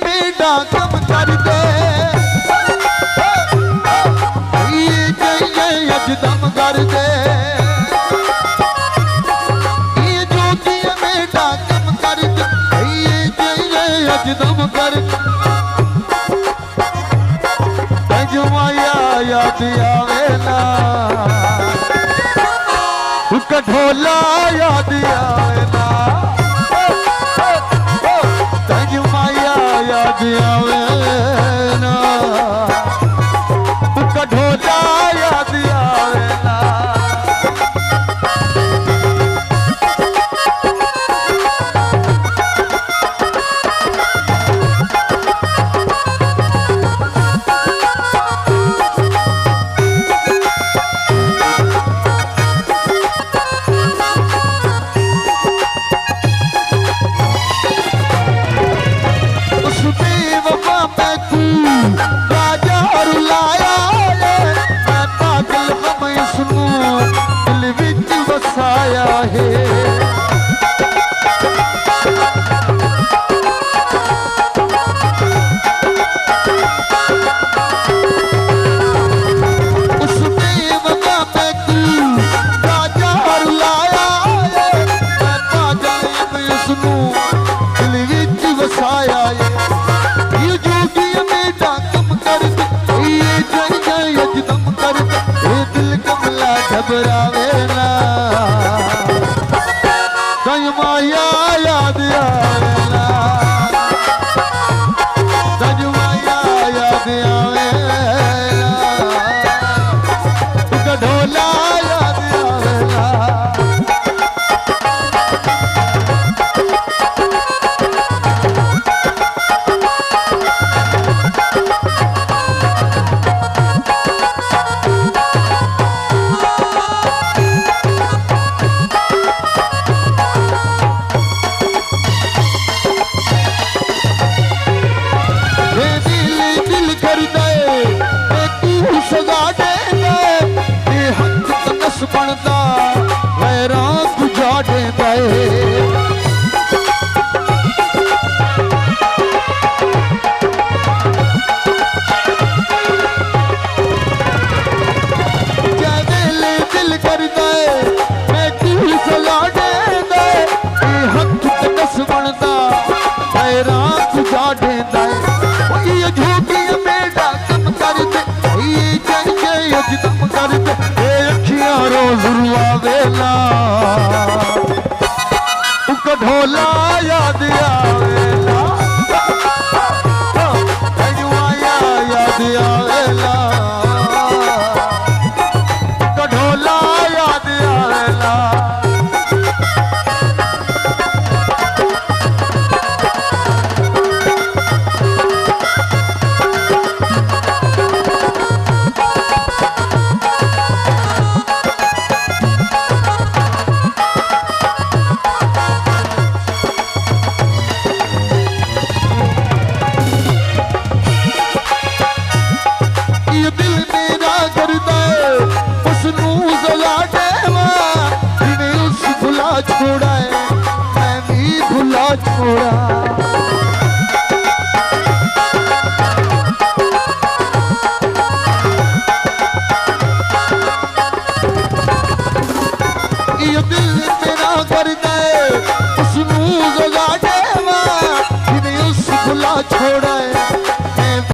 मेरा कम कर दे ये जय यजदम कर दे ये जोगी मेरा कम कर दे ये जय यजदम कर जुमाया याद आवे ना कठोला याद आवे ना जुमाया याद आवे ना कठोला याद आवे ना बसाया है उसने वफा में तू राजा रुलाया है मैं पागल में सुनूं दिल विच बसाया है ये जोगी मेरा कम कर दे ये जय यजदम कर दे ये दिल कमला घबरावे ना माया याद आवेला माया याद आवेला ढोला याद आवेला बनता वैरां गुजारे दे दिल कर दे मैं की सला दे हथ कस बनता वैरां गुजारे दे ये झूठी मेरा कम कर दे ये जय यजदम कर दे रोज रुआवेला ढोला याद आवेला जुआया याद आवेला ढोला याद आवेला छोड़ा है मैं भी भुला छोड़ा ये दिल मेरा कर दे उसनू जगा देवा जिन्हें उस भुला छोड़ा है